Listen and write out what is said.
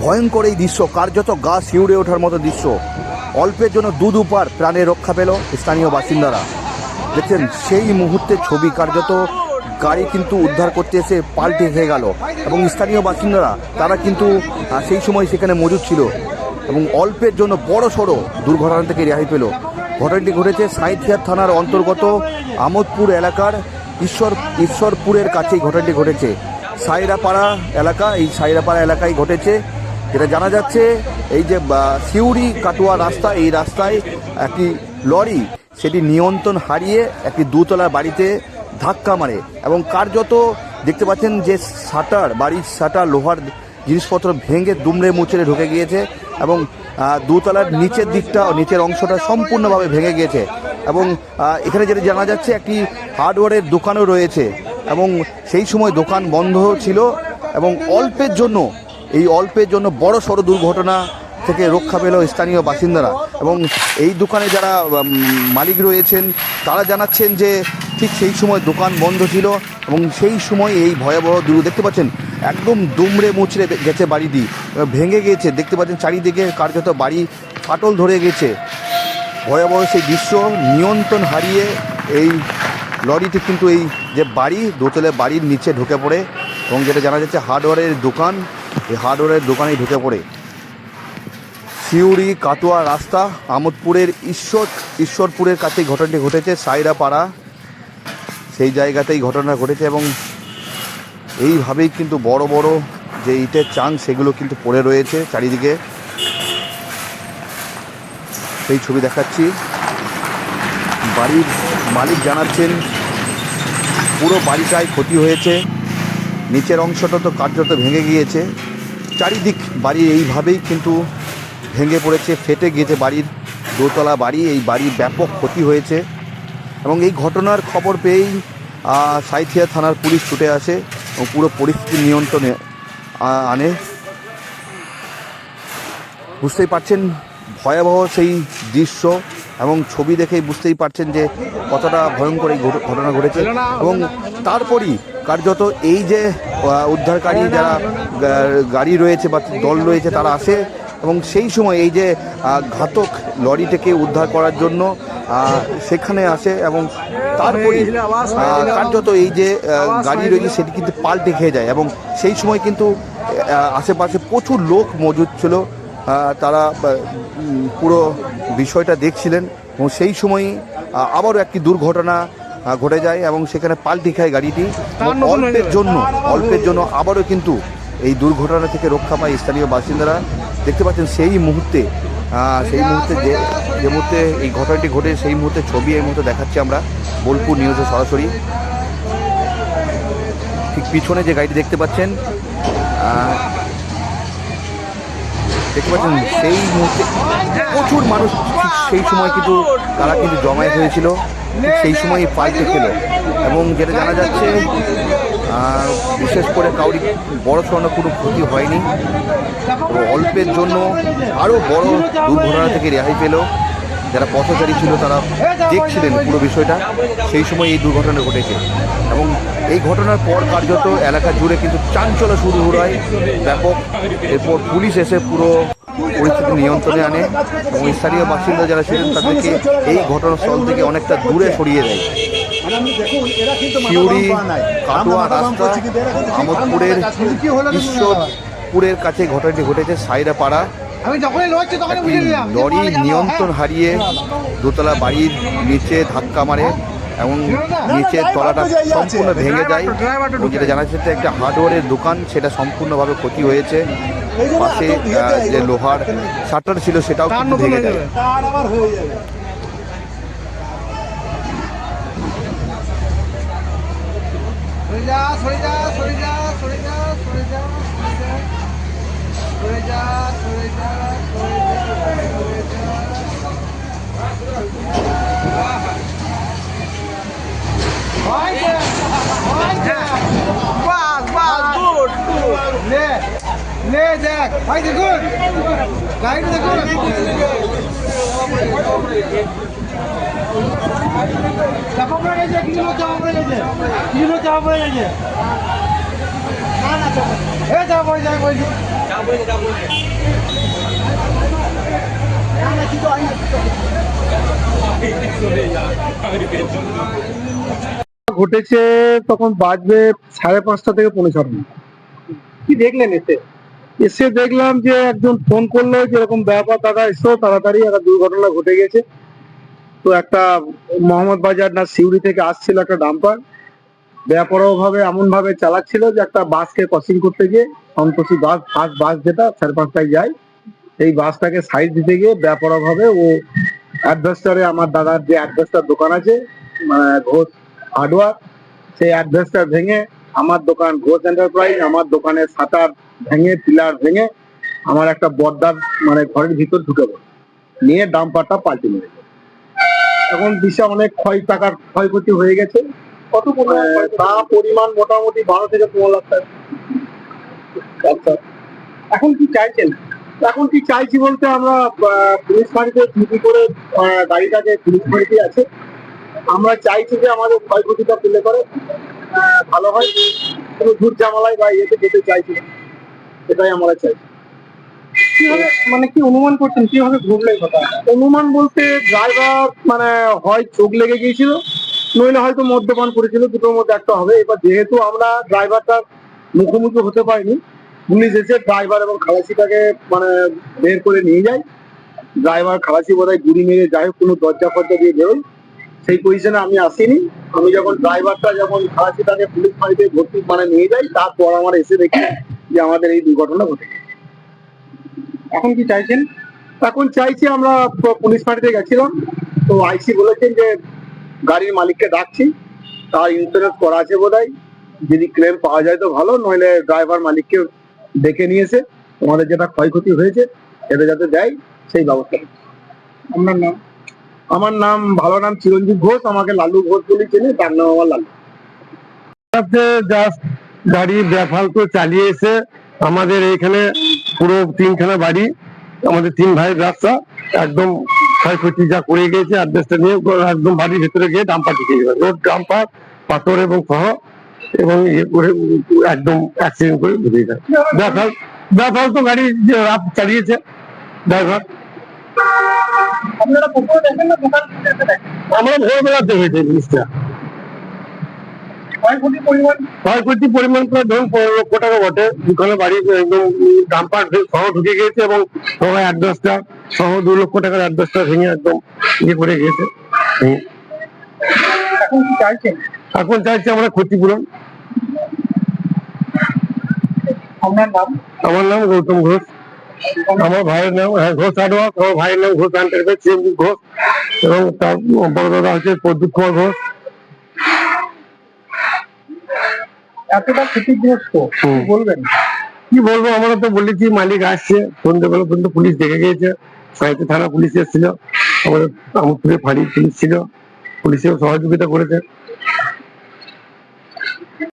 ভয়ঙ্কর এই দৃশ্য, কার্যত গা শিউড়ে ওঠার মতো দৃশ্য। অল্পের জন্য দুপার প্রাণে রক্ষা পেল স্থানীয় বাসিন্দারা। দেখছেন সেই মুহূর্তে ছবি, কার্যত গাড়ি কিন্তু উদ্ধার করতে এসে পাল্টে হয়ে গেল এবং স্থানীয় বাসিন্দারা তারা কিন্তু সেই সময় সেখানে মজুদ ছিল এবং অল্পের জন্য বড় সড়ো দুর্ঘটনা থেকে রেহাই পেল। ঘটনাটি ঘটেছে সাঁইথিয়া থানার অন্তর্গত আমোদপুর এলাকার ঈশ্বরপুরের কাছেই ঘটনাটি ঘটেছে। সাইরাপাড়া এলাকা, এই সাইরাপাড়া এলাকায় ঘটেছে। যেটা জানা যাচ্ছে, এই যে সিউড়ি কাটুয়া রাস্তা, এই রাস্তায় একটি লরি সেটি নিয়ন্ত্রণ হারিয়ে একটি দোতলা বাড়িতে ধাক্কা মারে এবং কার্যত দেখতে পাচ্ছেন যে শাটার, বাড়ির শাটার, লোহার জিনিসপত্র ভেঙে দুমড়ে মুচড়ে ঢুকে গিয়েছে এবং দোতলার নিচের দিকটা, নিচের অংশটা সম্পূর্ণভাবে ভেঙে গিয়েছে এবং এখানে যেটা জানা যাচ্ছে একটি হার্ডওয়্যারের দোকানও রয়েছে এবং সেই সময় দোকান বন্ধ ছিল এবং অল্পের জন্য বড় সড়ো দুর্ঘটনা থেকে রক্ষা পেল স্থানীয় বাসিন্দারা। এবং এই দোকানে যারা মালিক রয়েছেন তারা জানাচ্ছেন যে ঠিক সেই সময় দোকান বন্ধ ছিল এবং সেই সময় এই ভয়াবহ দেখতে পাচ্ছেন একদম দুমড়ে মুচড়ে গেছে, বাড়িটি ভেঙে গিয়েছে। দেখতে পাচ্ছেন চারিদিকে কার্যত বাড়ি ফাটল ধরে গেছে। ভয়াবহ সেই দৃশ্য, নিয়ন্ত্রণ হারিয়ে এই লরিটি কিন্তু এই যে বাড়ি, দোতলে বাড়ির নিচে ঢুকে পড়ে এবং যেটা জানা যাচ্ছে হার্ডওয়্যারের দোকান, এই হার্ডওয়্যারের দোকানেই ঢুকে পড়ে। সিউড়ি কাটোয়া রাস্তা আমোদপুরের ঈশ্বরপুরের কাছেই ঘটনাটি ঘটেছে, সাইরাপাড়া সেই জায়গাতেই ঘটনা ঘটেছে এবং এইভাবেই কিন্তু বড় বড় যে ইটের চাং সেগুলো কিন্তু পড়ে রয়েছে চারিদিকে। সেই ছবি দেখাচ্ছি। বাড়ির মালিক জানাচ্ছেন পুরো বাড়িটাই ক্ষতি হয়েছে, নিচের অংশটা তো কার্যত ভেঙে গিয়েছে, চারিদিক বাড়ি এইভাবেই কিন্তু ভেঙে পড়েছে, ফেটে গিয়েছে বাড়ির দোতলা বাড়ি। এই বাড়ির ব্যাপক ক্ষতি হয়েছে এবং এই ঘটনার খবর পেয়েই সাঁইথিয়া থানার পুলিশ ছুটে আসে এবং পুরো পরিস্থিতি নিয়ন্ত্রণে আনে। বুঝতেই পারছেন ভয়াবহ সেই দৃশ্য এবং ছবি দেখেই বুঝতেই পারছেন যে কতটা ভয়ঙ্কর এই ঘটনা ঘটেছে। এবং তারপরই কার্যত এই যে উদ্ধারকারী যারা গাড়ি রয়েছে বা দল রয়েছে তারা আসে এবং সেই সময় এই যে ঘাতক লরিটাকে উদ্ধার করার জন্য সেখানে আসে এবং তারপরে কার্যত এই যে গাড়ি রয়েছে সেটি কিন্তু পাল্টে খেয়ে যায় এবং সেই সময় কিন্তু আশেপাশে প্রচুর লোক মজুদ ছিল, তারা পুরো বিষয়টা দেখছিলেন এবং সেই সময়ই আবারও একটি দুর্ঘটনা ঘটে যায় এবং সেখানে পাল্টে খায় গাড়িটি। অল্পের জন্য আবারও কিন্তু এই দুর্ঘটনা থেকে রক্ষা পায় স্থানীয় বাসিন্দারা। দেখতে পাচ্ছেন সেই মুহূর্তে যে মুহূর্তে এই ঘটনাটি ঘটে সেই মুহূর্তে ছবি এই মুহূর্তে দেখাচ্ছি আমরা বোলপুর নিউজে সরাসরি। ঠিক পিছনে যে গাড়িটি দেখতে পাচ্ছেন সেই মুহূর্তে প্রচুর মানুষ সেই সময় কিন্তু তারা কিন্তু জমায়েত হয়েছিল, সেই সময় পাল্টে খেলো এবং যেটা জানা যাচ্ছে বিশেষ করে কাউরি বড় সড়ো কোনো ক্ষতি হয়নি। তো অল্পের জন্য আরও বড় দুর্ঘটনা থেকে রেহাই পেল। যারা পথচারী ছিল তারা দেখছিলেন পুরো বিষয়টা, সেই সময় এই দুর্ঘটনা ঘটেছে এবং এই ঘটনার পর কার্যত এলাকা জুড়ে কিন্তু চাঞ্চল্য শুরু হয় ব্যাপক। এরপর পুলিশ এসে পুরো পরিস্থিতি নিয়ন্ত্রণে আনে এবং স্থানীয় বাসিন্দা যারা ছিলেন তাদেরকে এই ঘটনাস্থল থেকে অনেকটা দূরে সরিয়ে দেয়। সিউড়ি কাটোয়া রাস্তা আমোদপুরের ঈশ্বরপুরের কাছে ঘটনাটি ঘটেছে, সাইরাপাড়া। লরি নিয়ন্ত্রণ হারিয়ে দোতলা বাড়ির নিচে ধাক্কা মারে এবং নিচের তলাটা সম্পূর্ণ ভেঙে যায়। যেটা জানা যাচ্ছে একটা হার্ডওয়্যারের দোকান, সেটা সম্পূর্ণভাবে ক্ষতি হয়েছে। পাশে যে লোহার শাটার ছিল সেটাও কিন্তু ভেঙে যায়। দেখ ভাই, দেখুন গাড়িটা দেখুন, চাপা পড়ে গেছে, কিছু চাপা পড়ে গেছে। এ যা বই যা বই ঘটেছে তখন বাজবে 5:30 থেকে 5:45। কি দেখলেন এতে? এসে দেখলাম যে একজন ফোন করলো যে এরকম ব্যাপার, দাদা এসো তাড়াতাড়ি, একটা দুর্ঘটনা ঘটে গেছে। তো একটা মোহাম্মদ বাজার না সিউড়ি থেকে আসছিল একটা ডাম্পার, বেপরোয়া ভাবে এমন ভাবে চালাচ্ছিল যে একটা বাসকে ক্রসিং করতে গিয়ে, সন্তোষী বাস ফার্স্ট বাস যেটা 5:30টায় যায়, এই বাসটাকে সাইড দিতে গিয়ে বেপরোয়া ভাবে ও অ্যাডভেস্টারে, আমার দাদার যে অ্যাডভেস্টার দোকান আছে মানে ঘোষ হার্ডওয়্যার, সেই অ্যাডভেস্টার ভেঙে আমার দোকান ঘোষ এন্টারপ্রাইজ, আমার দোকানের শাটার ভেঙে, পিলার ভেঙে আমার একটা বর্দার মানে ঘরের ভিতর ঢুকে পড়ে, নিয়ে ডাম্পারটা পাল্টে মেরেছে। এখন বিশাল অনেক টাকার ক্ষয়ক্ষতি হয়ে গেছে। কত পরিমাণ তা পরিমাণ মোটামুটি 12 থেকে 15 লাখ টাকা। আচ্ছা, এখন কি চাইছেন? এখন কি চাইছি বলতে, আমরা পুলিশ ফাঁড়িতে ডিউটি করে গাড়িটাকে পুলিশ ফাঁড়িতে আছে, আমরা চাইছি যে আমাদের ক্ষয়ক্ষতিটা তুলে করে ভালো হয়, কোনো ঝুট ঝামেলায় বা ইয়েতে যেতে চাইছি না, এটাই আমরা চাই। কিভাবে মানে কি অনুমান করছেন কিভাবে ঘটলো এই কথা? অনুমান বলতে ড্রাইভার মানে হয় চোখ লেগে গিয়েছিল, নইলে হয়তো মদ্যপান করেছিল, দুটোর মধ্যে একটা হবে। এবার যেহেতু আমরা ড্রাইভারটার মুখোমুখি হতে পারিনি, পুলিশ এসে ড্রাইভার এবং খালাসিটাকে মানে বের করে নিয়ে যায়। ড্রাইভার খালাসি বোধহয় গুড়ি মেরে যাই হোক কোনো দরজা ফরজা দিয়ে বেরোয়, সেই পজিশনে আমি আসিনি। আমি যখন ড্রাইভারটা যখন খালাসিটাকে পুলিশ ফাঁড়িতে ভর্তি মানে নিয়ে যাই, তারপর আমার এসে দেখি যে আমাদের এই দুর্ঘটনা ঘটে গেছে। এখন কি চাইছেন? এখন চাইছি, আমরা পুলিশ ফাঁড়িতে গেছিলাম, তো আইসি বলেছেন যে গাড়ির মালিককে ডাকছি, তার ইন্স্যুরেন্স করা আছে বোধহয়, যদি ক্লেম পাওয়া যায় তো ভালো, নইলে ড্রাইভার মালিককে ডেকে নিয়েছে আমাদের যেটা ক্ষয়ক্ষতি হয়েছে এটা যাতে দেয় সেই ব্যবস্থা করছি। আপনার নাম? আমার নাম ভালো নাম চিরঞ্জিত ঘোষ, আমাকে লালু ঘোষ বলে চেনে, তার নাম আমার লালু। জাস্ট গাড়ি বেফালতু চালিয়ে এসে আমাদের এইখানে পুরো 3খানা বাড়ি, আমাদের 3 ভাইয়ের রাস্তা একদম ক্ষয়ক্ষতি যা করে গিয়েছে, অ্যাড্রেসটা নিয়ে একদম বাড়ির ভেতরে গিয়ে ডাম্পার ঢুকে গেছে, রোড ডাম্পার পাথর এবং সহ, এবং ইয়ে করে একদম অ্যাক্সিডেন্ট করে ঢুকে যায়। বেফালতু গাড়ি যে রাত চালিয়েছে ড্রাইভার। আপনারা পুকুরে দেখেন না দোকান থেকে এসে দেখেন? আমরা ভোরবেলাতে হয়েছে জিনিসটা। ক্ষয়ক্ষতির পরিমাণ ক্ষয়ক্ষতির পরিমাণ প্রায় ধরুন 15 লক্ষ টাকা বটে। দুখানে বাড়ি একদম ডাম্পার সহ ঢুকে গিয়েছে, এবং সবাই অ্যাডভেস্টার সহ 2 লক্ষ টাকার অ্যাডভেস্টার ভেঙে একদম ইয়ে করে গিয়েছে। এখন কি চাইছেন? এখন চাইছি আমরা ক্ষতিপূরণ। আপনার নাম? আমার নাম গৌতম ঘোষ, আমার ভাইয়ের নাম ঘোষ হার্ডওয়ার্ক, আমার ভাইয়ের নাম ঘোষ এন্টারপ্রাইজ চিরঞ্জিত ঘোষ, এবং তার বড় দাদা হচ্ছে প্রদ্যুৎ কুমার ঘোষ। এতটা ক্ষতিগ্রস্ত কি বলবেন? কি বলবো, আমরা তো বলেছি মালিক আসছে, সন্ধ্যেবেলা পর্যন্ত পুলিশ দেখে গিয়েছে, সাহিত্য থানা পুলিশ এসেছিল, আমাদের আমুদপুরে ফাঁড়ি পুলিশ ছিল, পুলিশেও সহযোগিতা করেছে।